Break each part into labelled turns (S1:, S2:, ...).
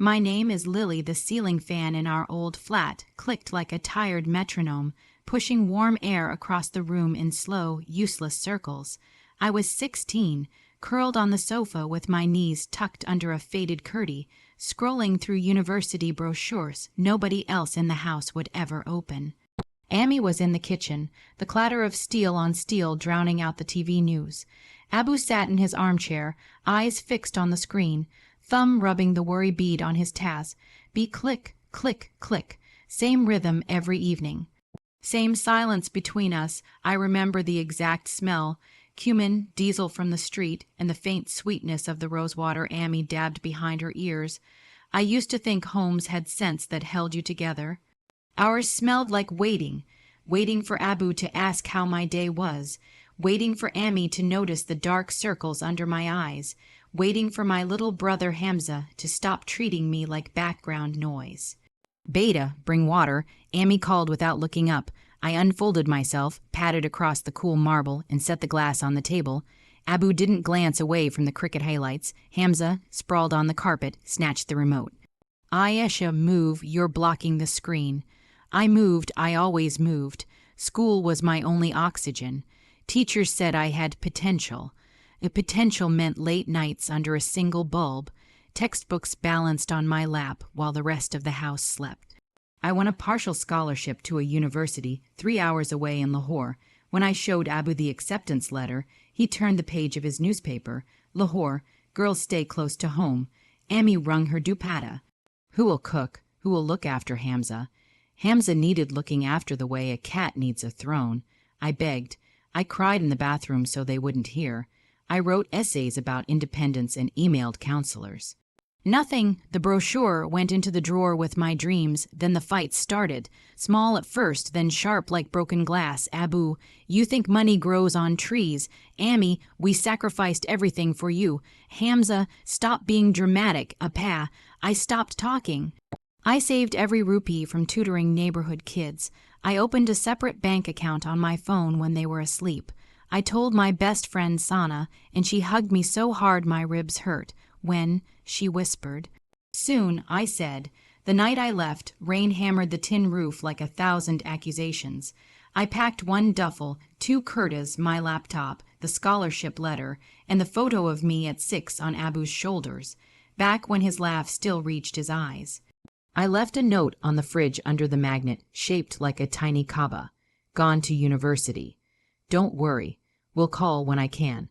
S1: My name is Lily. The ceiling fan in our old flat clicked like a tired metronome, pushing warm air across the room in slow, useless circles. I was 16, curled on the sofa with my knees tucked under a faded curtain, scrolling through university brochures nobody else in the house would ever open. Amy was in the kitchen, the clatter of steel on steel drowning out the TV news. Abu sat in his armchair, eyes fixed on the screen, thumb rubbing the worry bead on his task. Be click, click, click. Same rhythm every evening. Same silence between us. I remember the exact smell. Cumin, diesel from the street, and the faint sweetness of the rosewater Amy dabbed behind her ears. I used to think homes had scents that held you together. Ours smelled like waiting, waiting for Abu to ask how my day was, waiting for Amy to notice the dark circles under my eyes, waiting for my little brother Hamza to stop treating me like background noise. "Beta, bring water," Amy called without looking up. I unfolded myself, patted across the cool marble, and set the glass on the table. Abu didn't glance away from the cricket highlights. Hamza, sprawled on the carpet, snatched the remote. "Ayesha, move, you're blocking the screen." I moved, I always moved. School was my only oxygen. Teachers said I had potential. A potential meant late nights under a single bulb, textbooks balanced on my lap while the rest of the house slept. I won a partial scholarship to a university 3 hours away in Lahore. When I showed Abu the acceptance letter, he turned the page of his newspaper. Lahore, girls stay close to home. Amy wrung her dupatta. Who will cook? Who will look after Hamza? Hamza needed looking after the way a cat needs a throne. I begged. I cried in the bathroom so they wouldn't hear. I wrote essays about independence and emailed counselors. Nothing. The brochure went into the drawer with my dreams. Then the fight started. Small at first, then sharp like broken glass. Abu, you think money grows on trees. Amy, we sacrificed everything for you. Hamza, stop being dramatic. Apa, I stopped talking. I saved every rupee from tutoring neighborhood kids. I opened a separate bank account on my phone when they were asleep. I told my best friend Sana, and she hugged me so hard my ribs hurt. When, she whispered. Soon, I said. The night I left, rain hammered the tin roof like 1,000 accusations. I packed one duffel, 2 kurtas, my laptop, the scholarship letter, and the photo of me at 6 on Abu's shoulders, back when his laugh still reached his eyes. I left a note on the fridge under the magnet, shaped like a tiny Kaaba. Gone to university. Don't worry. We'll call when I can.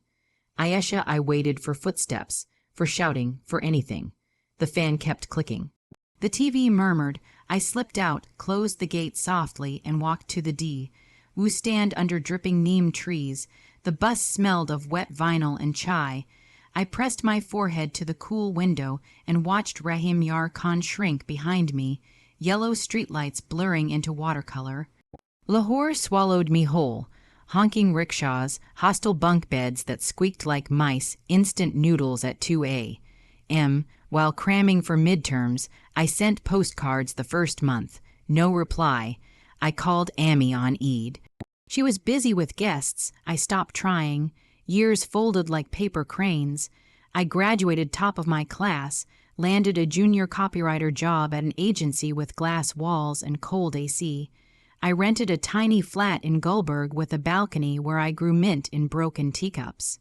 S1: Ayesha, I waited for footsteps, for shouting, for anything. The fan kept clicking. The TV murmured. I slipped out, closed the gate softly, and walked to the D. We stand under dripping neem trees. The bus smelled of wet vinyl and chai. I pressed my forehead to the cool window and watched Rahim Yar Khan shrink behind me, yellow streetlights blurring into watercolor. Lahore swallowed me whole. Honking rickshaws, hostile bunk beds that squeaked like mice, instant noodles at 2 a.m. While cramming for midterms, I sent postcards the first month. No reply. I called Amy on Eid. She was busy with guests. I stopped trying. Years folded like paper cranes. I graduated top of my class, landed a junior copywriter job at an agency with glass walls and cold AC. I rented a tiny flat in Gulberg with a balcony where I grew mint in broken teacups.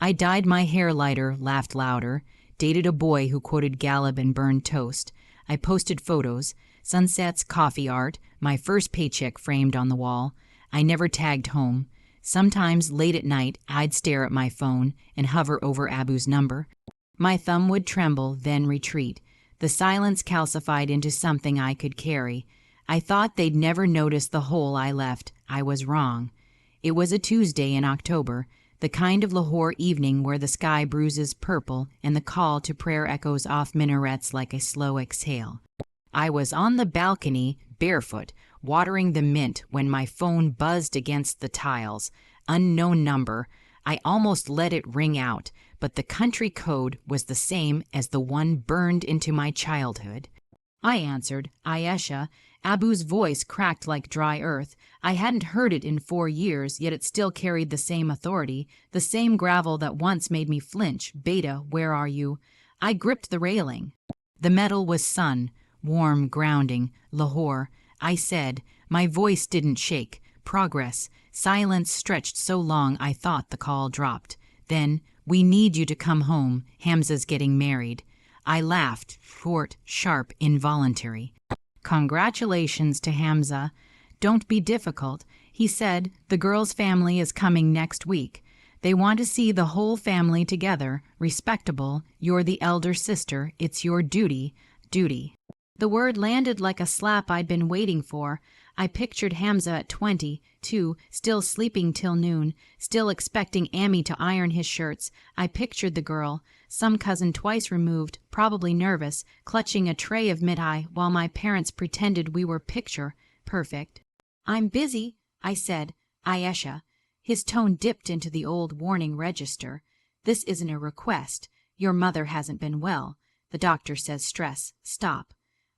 S1: I dyed my hair lighter, laughed louder, dated a boy who quoted Gallup and burned toast. I posted photos, sunsets, coffee art, my first paycheck framed on the wall. I never tagged home. Sometimes, late at night, I'd stare at my phone and hover over Abu's number. My thumb would tremble, then retreat. The silence calcified into something I could carry. I thought they'd never notice the hole I left. I was wrong. It was a Tuesday in October, the kind of Lahore evening where the sky bruises purple and the call to prayer echoes off minarets like a slow exhale. I was on the balcony, barefoot, watering the mint when my phone buzzed against the tiles. Unknown number. I almost let it ring out, but the country code was the same as the one burned into my childhood. I answered. Ayesha. Abu's voice cracked like dry earth. I hadn't heard it in 4 years, yet it still carried the same authority, the same gravel that once made me flinch. Beta, where are you? I gripped the railing. The metal was sun, warm, grounding, Lahore. I said, my voice didn't shake. Progress. Silence stretched so long I thought the call dropped. Then, we need you to come home. Hamza's getting married. I laughed, short, sharp, involuntary. Congratulations to Hamza. Don't be difficult. He said, the girl's family is coming next week. They want to see the whole family together, respectable. You're the elder sister. It's your duty. Duty. The word landed like a slap I'd been waiting for. I pictured Hamza at 22, still sleeping till noon, still expecting Amy to iron his shirts. I pictured the girl, some cousin twice removed, probably nervous, clutching a tray of mid-eye while my parents pretended we were picture perfect. I'm busy, I said. Ayesha. His tone dipped into the old warning register. This isn't a request. Your mother hasn't been well. The doctor says stress. Stop.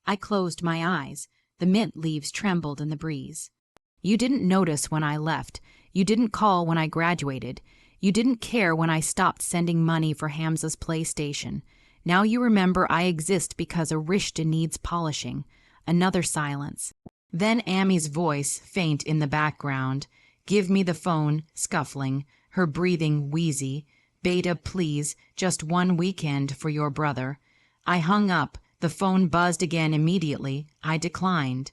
S1: I closed my eyes. The mint leaves trembled in the breeze. You didn't notice when I left. You didn't call when I graduated. You didn't care when I stopped sending money for Hamza's PlayStation. Now you remember I exist because a rishta needs polishing. Another silence. Then Amy's voice, faint in the background. Give me the phone, scuffling, her breathing wheezy. Beta, please, just one weekend for your brother. I hung up. The phone buzzed again immediately. I declined.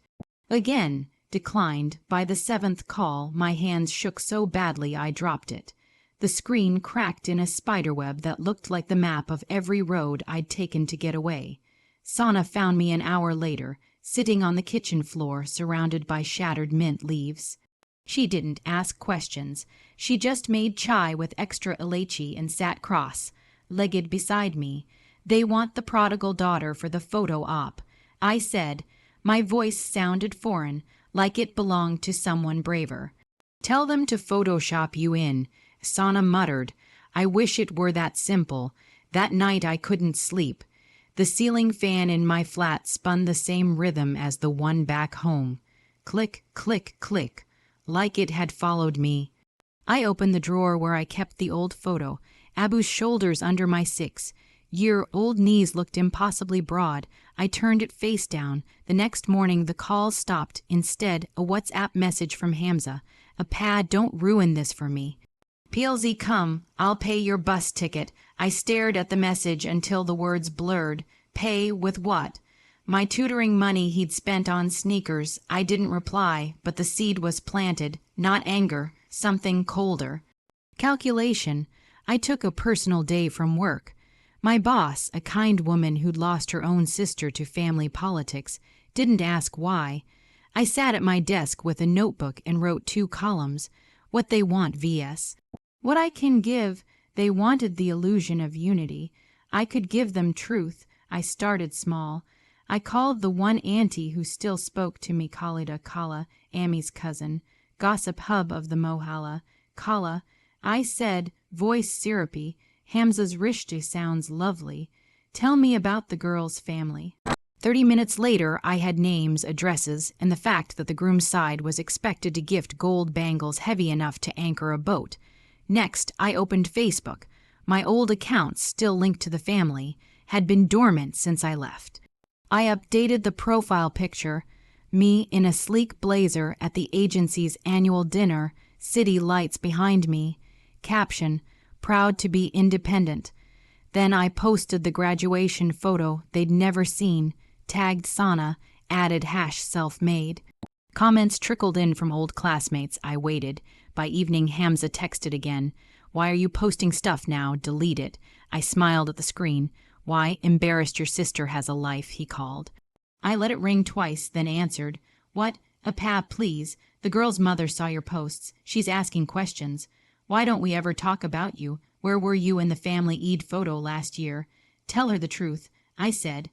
S1: Again, declined. By the seventh call, my hands shook so badly I dropped it. The screen cracked in a spiderweb that looked like the map of every road I'd taken to get away. Sana found me an hour later, sitting on the kitchen floor, surrounded by shattered mint leaves. She didn't ask questions. She just made chai with extra elaichi and sat cross-legged beside me. They want the prodigal daughter for the photo op. I said. My voice sounded foreign, like it belonged to someone braver. Tell them to Photoshop you in. Sana muttered. I wish it were that simple. That night I couldn't sleep. The ceiling fan in my flat spun the same rhythm as the one back home. Click, click, click. Like it had followed me. I opened the drawer where I kept the old photo. Abu's shoulders under my 6-year-old knees looked impossibly broad. I turned it face down. The next morning the calls stopped. Instead, a WhatsApp message from Hamza. A pad, don't ruin this for me. PLZ come, I'll pay your bus ticket. I stared at the message until the words blurred. Pay with what? My tutoring money he'd spent on sneakers. I didn't reply, but the seed was planted. Not anger, something colder. Calculation. I took a personal day from work. My boss, a kind woman who'd lost her own sister to family politics, didn't ask why. I sat at my desk with a notebook and wrote 2 columns. What they want, VS. What I can give. They wanted the illusion of unity. I could give them truth. I started small. I called the one auntie who still spoke to me, Khalida Kala, Amy's cousin, gossip hub of the Mohalla. Kala, I said, voice syrupy, Hamza's rishta sounds lovely. Tell me about the girl's family. 30 minutes later, I had names, addresses, and the fact that the groom's side was expected to gift gold bangles heavy enough to anchor a boat. Next, I opened Facebook. My old accounts, still linked to the family, had been dormant since I left. I updated the profile picture, me in a sleek blazer at the agency's annual dinner, city lights behind me. Caption, proud to be independent. Then I posted the graduation photo they'd never seen, tagged Sana, added #self-made. Comments trickled in from old classmates. I waited. By evening, Hamza texted again. Why are you posting stuff now? Delete it. I smiled at the screen. Why, embarrassed your sister has a life, he called. I let it ring twice, then answered. What? Please. The girl's mother saw your posts. She's asking questions. Why don't we ever talk about you? Where were you in the family Eid photo last year? Tell her the truth, I said.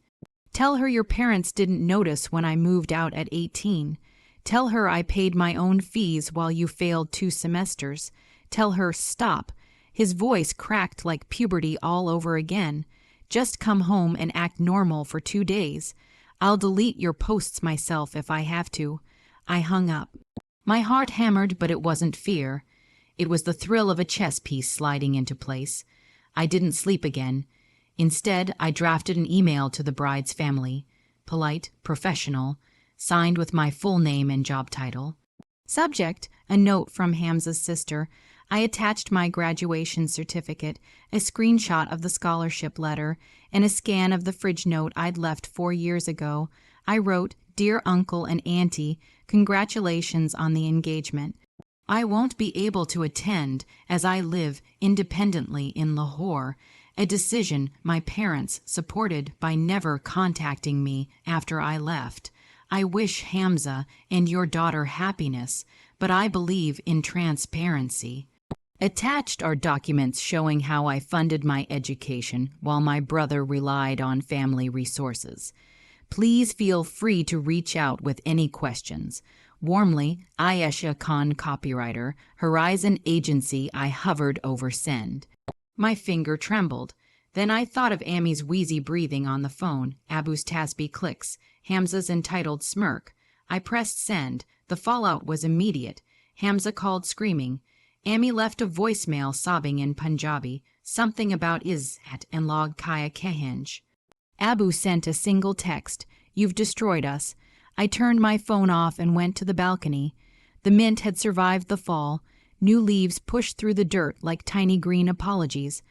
S1: Tell her your parents didn't notice when I moved out at 18. Tell her I paid my own fees while you failed 2 semesters. Tell her stop. His voice cracked like puberty all over again. Just come home and act normal for 2 days. I'll delete your posts myself if I have to. I hung up. My heart hammered, but it wasn't fear. It was the thrill of a chess piece sliding into place. I didn't sleep again. Instead, I drafted an email to the bride's family. Polite, professional, signed with my full name and job title. Subject, a note from Hamza's sister. I attached my graduation certificate, a screenshot of the scholarship letter, and a scan of the fridge note I'd left 4 years ago. I wrote, "Dear Uncle and Auntie, congratulations on the engagement. I won't be able to attend as I live independently in Lahore, a decision my parents supported by never contacting me after I left. I wish Hamza and your daughter happiness, but I believe in transparency." Attached are documents showing how I funded my education while my brother relied on family resources. Please feel free to reach out with any questions. Warmly, Ayesha Khan, copywriter, Horizon Agency. I hovered over send. My finger trembled. Then I thought of Amy's wheezy breathing on the phone, Abu's Tasbih clicks, Hamza's entitled smirk. I pressed send. The fallout was immediate. Hamza called screaming. Amy left a voicemail sobbing in Punjabi, something about Izzat and log kaya kehenj. Abu sent a single text, "You've destroyed us." I turned my phone off and went to the balcony. The mint had survived the fall. New leaves pushed through the dirt like tiny green apologies.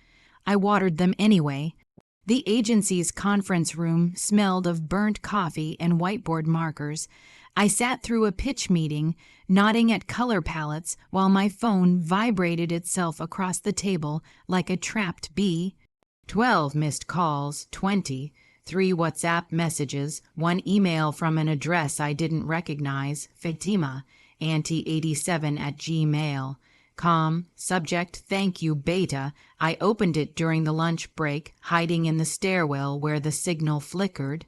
S1: I watered them anyway. The agency's conference room smelled of burnt coffee and whiteboard markers. I sat through a pitch meeting, nodding at color palettes while my phone vibrated itself across the table like a trapped bee. 12 missed calls, 20, 3 WhatsApp messages, 1 email from an address I didn't recognize, Fatima, auntie87@gmail.com, subject, "Thank you, Beta." I opened it during the lunch break, hiding in the stairwell where the signal flickered.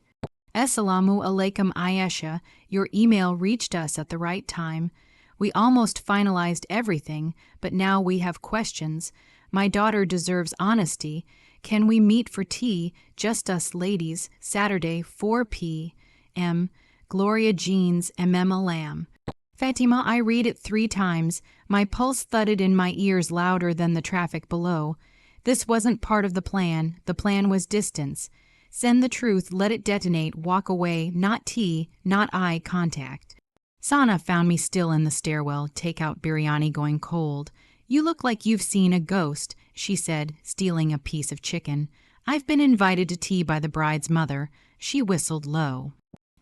S1: Assalamu alaikum Ayesha, your email reached us at the right time. We almost finalized everything, but now we have questions. My daughter deserves honesty. Can we meet for tea, just us ladies, Saturday, 4 p.m. Gloria Jeans, Lamb. Fatima, I read it 3 times. My pulse thudded in my ears louder than the traffic below. This wasn't part of the plan. The plan was distance. Send the truth, let it detonate, walk away, not tea, not eye contact. Sana found me still in the stairwell, takeout biryani going cold. "You look like you've seen a ghost," she said, stealing a piece of chicken. "I've been invited to tea by the bride's mother." She whistled low.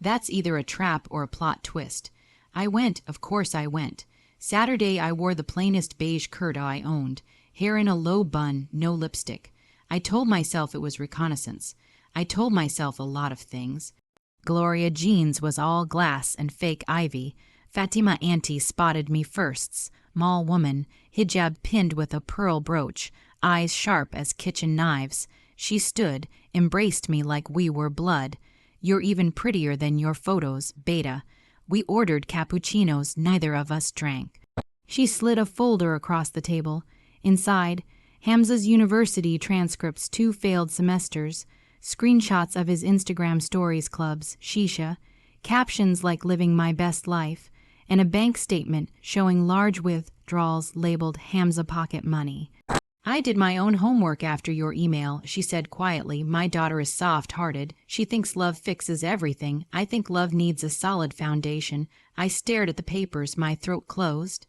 S1: "That's either a trap or a plot twist." I went, of course I went. Saturday I wore the plainest beige kurta I owned, hair in a low bun, no lipstick. I told myself it was reconnaissance. I told myself a lot of things. Gloria Jeans was all glass and fake ivy. Fatima Auntie spotted me firsts. Mall woman, hijab pinned with a pearl brooch, eyes sharp as kitchen knives. She stood, embraced me like we were blood. "You're even prettier than your photos, Beta." We ordered cappuccinos, neither of us drank. She slid a folder across the table. Inside, Hamza's university transcripts, 2 failed semesters, screenshots of his Instagram stories clubs, shisha, captions like "living my best life," and a bank statement showing large withdrawals labeled Hamza pocket money. "I did my own homework after your email," she said quietly. "My daughter is soft-hearted. She thinks love fixes everything. I think love needs a solid foundation." I stared at the papers, my throat closed.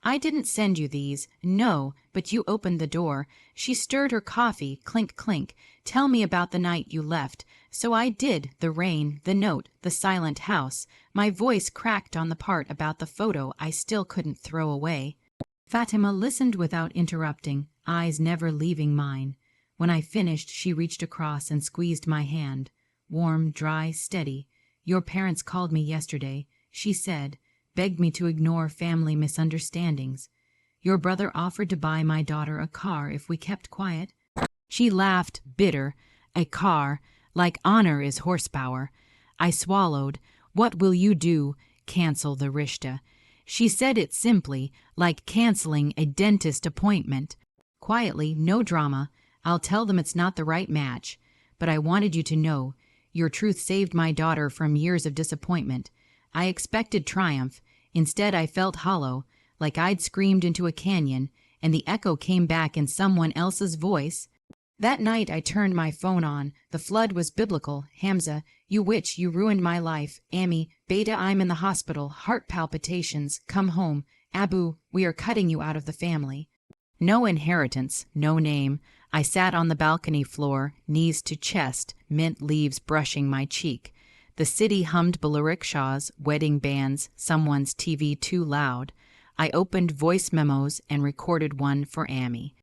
S1: "I didn't send you these." "No, but you opened the door." She stirred her coffee, clink, clink. "Tell me about the night you left." So I did. The rain, the note, the silent house. My voice cracked on the part about the photo I still couldn't throw away. Fatima listened without interrupting, eyes never leaving mine. When I finished, she reached across and squeezed my hand. Warm, dry, steady. "Your parents called me yesterday," she said, begged me to ignore family misunderstandings. "Your brother offered to buy my daughter a car if we kept quiet." She laughed, bitter. "A car, like honor is horsepower." I swallowed. "What will you do?" "Cancel the rishta." She said it simply, like canceling a dentist appointment. Quietly, no drama. "I'll tell them it's not the right match. But I wanted you to know. Your truth saved my daughter from years of disappointment. I expected triumph. Instead, I felt hollow, like I'd screamed into a canyon, and the echo came back in someone else's voice. That night I turned my phone on. The flood was biblical. Hamza, you witch, you ruined my life. Ami, Beta, I'm in the hospital. Heart palpitations. Come home. Abu, we are cutting you out of the family. No inheritance, no name. I sat on the balcony floor, knees to chest, mint leaves brushing my cheek. The city hummed rickshaws, wedding bands, someone's TV too loud. I opened voice memos and recorded one for Ami.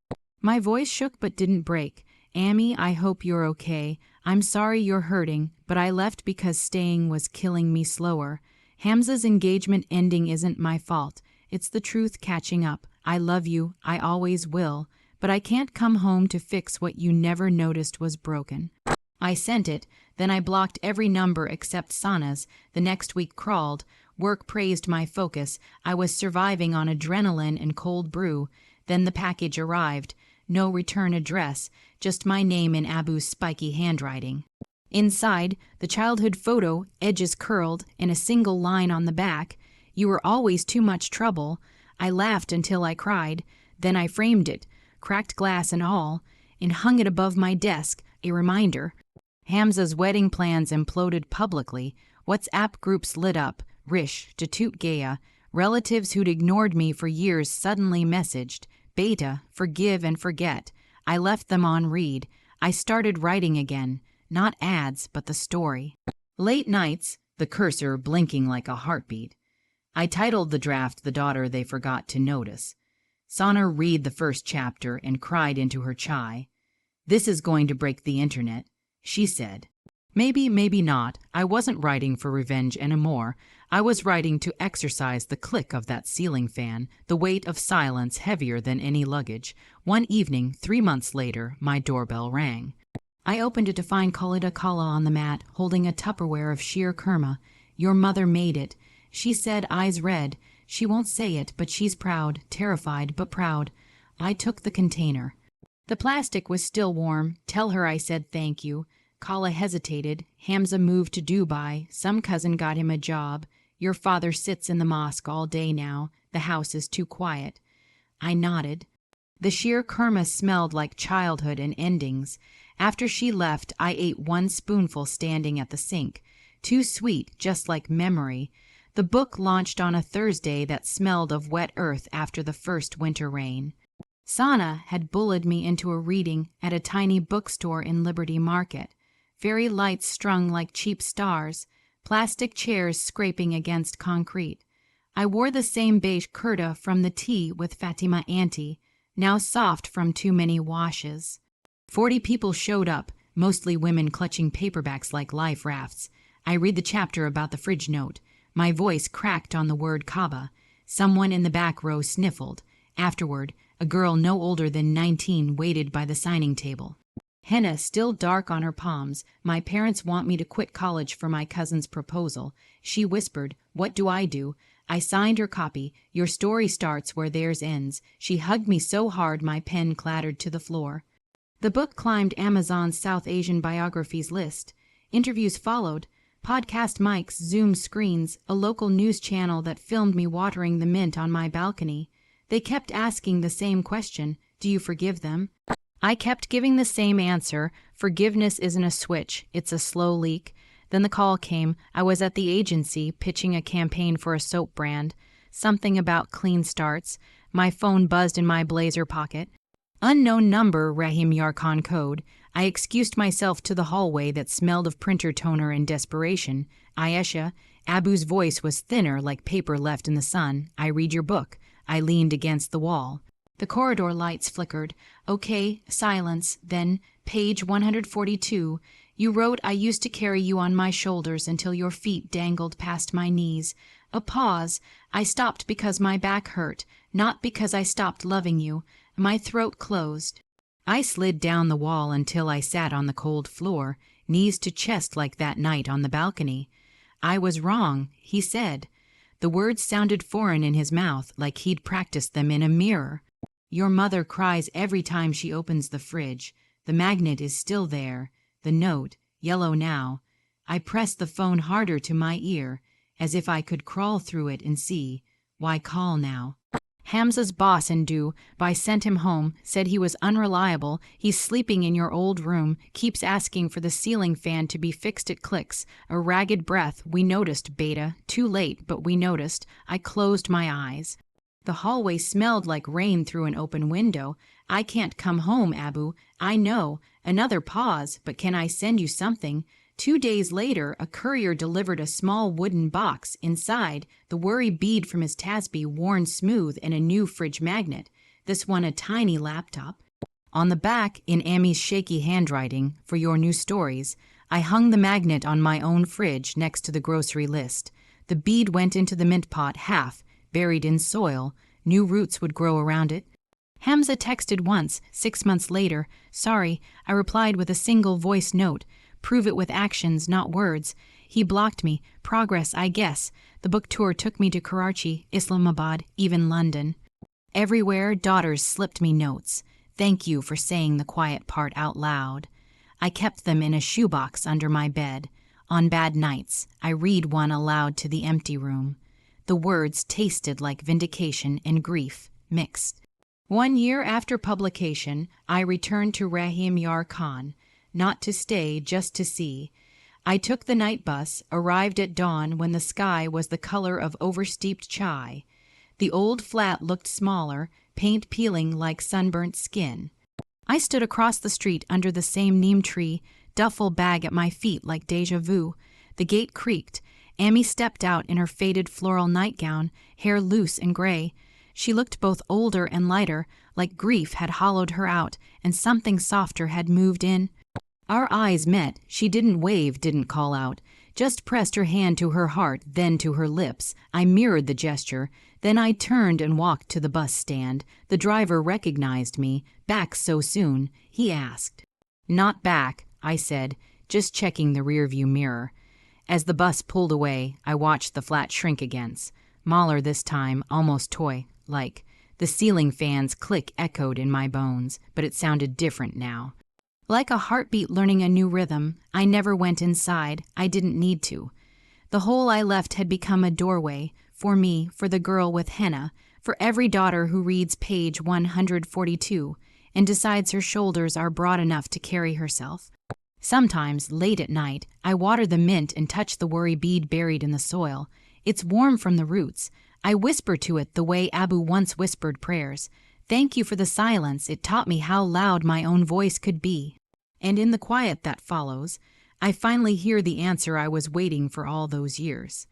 S1: My voice shook but didn't break. Ami, I hope you're okay. I'm sorry you're hurting, but I left because staying was killing me slower. Hamza's engagement ending isn't my fault. It's the truth catching up. I love you, I always will, but I can't come home to fix what you never noticed was broken. I sent it, then I blocked every number except Sana's. The next week crawled. Work praised my focus. I was surviving on adrenaline and cold brew. Then the package arrived. No return address, just my name in Abu's spiky handwriting. Inside, the childhood photo, edges curled, and a single line on the back. You were always too much trouble. I laughed until I cried. Then I framed it, cracked glass and all, and hung it above my desk, a reminder. Hamza's wedding plans imploded publicly. WhatsApp groups lit up. Rish, Datut Gaya, relatives who'd ignored me for years suddenly messaged. Beta, forgive and forget. I left them on read. I started writing again. Not ads, but the story. Late nights, the cursor blinking like a heartbeat. I titled the draft The Daughter They Forgot to Notice. Sana read the first chapter and cried into her chai. This is going to break the internet, she said. Maybe, maybe not. I wasn't writing for revenge anymore. I was writing to exercise the click of that ceiling fan, the weight of silence heavier than any luggage. One evening, 3 months later, my doorbell rang. I opened it to find Khalida Kala on the mat, holding a Tupperware of sheer kurma. Your mother made it. She said, eyes red. She won't say it, but she's proud, terrified, but proud. I took the container. The plastic was still warm. Tell her I said thank you. Kala hesitated. Hamza moved to Dubai. Some cousin got him a job. Your father sits in the mosque all day now. The house is too quiet. I nodded. The sheer kurma smelled like childhood and endings. After she left, I ate one spoonful standing at the sink. Too sweet, just like memory. The book launched on a Thursday that smelled of wet earth after the first winter rain. Sana had bullied me into a reading at a tiny bookstore in Liberty Market. Fairy lights strung like cheap stars, plastic chairs scraping against concrete. I wore the same beige kurta from the tea with Fatima Auntie, now soft from too many washes. 40 people showed up, mostly women clutching paperbacks like life rafts. I read the chapter about the fridge note. My voice cracked on the word Kaaba. Someone in the back row sniffled. Afterward, a girl no older than 19 waited by the signing table. Henna still dark on her palms. My parents want me to quit college for my cousin's proposal. She whispered, what do? I signed her copy. Your story starts where theirs ends. She hugged me so hard my pen clattered to the floor. The book climbed Amazon's South Asian biographies list. Interviews followed. Podcast mics, Zoom screens, a local news channel that filmed me watering the mint on my balcony. They kept asking the same question, do you forgive them? I kept giving the same answer, forgiveness isn't a switch, it's a slow leak. Then the call came. I was at the agency pitching a campaign for a soap brand. Something about clean starts. My phone buzzed in my blazer pocket. Unknown number, Rahim Yarkhan code. I excused myself to the hallway that smelled of printer toner and desperation. Ayesha, Abu's voice was thinner like paper left in the sun. I read your book. I leaned against the wall. The corridor lights flickered. Okay, silence. Then, page 142. You wrote I used to carry you on my shoulders until your feet dangled past my knees. A pause. I stopped because my back hurt, not because I stopped loving you. My throat closed. I slid down the wall until I sat on the cold floor, knees to chest like that night on the balcony. I was wrong, he said. The words sounded foreign in his mouth, like he'd practiced them in a mirror. Your mother cries every time she opens the fridge. The magnet is still there. The note, yellow now. I pressed the phone harder to my ear, as if I could crawl through it and see. Why call now? Hamza's boss and sent him home, said he was unreliable, he's sleeping in your old room, keeps asking for the ceiling fan to be fixed, it clicks, a ragged breath, we noticed, Beta, too late, but we noticed, I closed my eyes. The hallway smelled like rain through an open window. I can't come home, Abu, I know. Another pause, but can I send you something? 2 days later, a courier delivered a small wooden box. Inside, the worry bead from his Tasbih worn smooth and a new fridge magnet. This one a tiny laptop. On the back, in Amy's shaky handwriting, for your new stories, I hung the magnet on my own fridge next to the grocery list. The bead went into the mint pot half, buried in soil. New roots would grow around it. Hamza texted once, 6 months later. Sorry, I replied with a single voice note. Prove it with actions, not words. He blocked me. Progress, I guess. The book tour took me to Karachi, Islamabad, even London. Everywhere, daughters slipped me notes. Thank you for saying the quiet part out loud. I kept them in a shoebox under my bed. On bad nights, I read one aloud to the empty room. The words tasted like vindication and grief, mixed. 1 year after publication, I returned to Rahim Yar Khan. Not to stay, just to see. I took the night bus, arrived at dawn when the sky was the color of oversteeped chai. The old flat looked smaller, paint peeling like sunburnt skin. I stood across the street under the same neem tree, duffel bag at my feet like déjà vu. The gate creaked. Amy stepped out in her faded floral nightgown, hair loose and gray. She looked both older and lighter, like grief had hollowed her out and something softer had moved in. Our eyes met. She didn't wave, didn't call out, just pressed her hand to her heart, then to her lips. I mirrored the gesture. Then I turned and walked to the bus stand. The driver recognized me. Back so soon? He asked. Not back, I said, just checking the rearview mirror. As the bus pulled away, I watched the flat shrink again. Smaller this time, almost toy-like. The ceiling fan's click echoed in my bones, but it sounded different now. Like a heartbeat learning a new rhythm, I never went inside. I didn't need to. The hole I left had become a doorway, for me, for the girl with henna, for every daughter who reads page 142 and decides her shoulders are broad enough to carry herself. Sometimes, late at night, I water the mint and touch the worry bead buried in the soil. It's warm from the roots. I whisper to it the way Abu once whispered prayers. Thank you for the silence, it taught me how loud my own voice could be. And in the quiet that follows, I finally hear the answer I was waiting for all those years.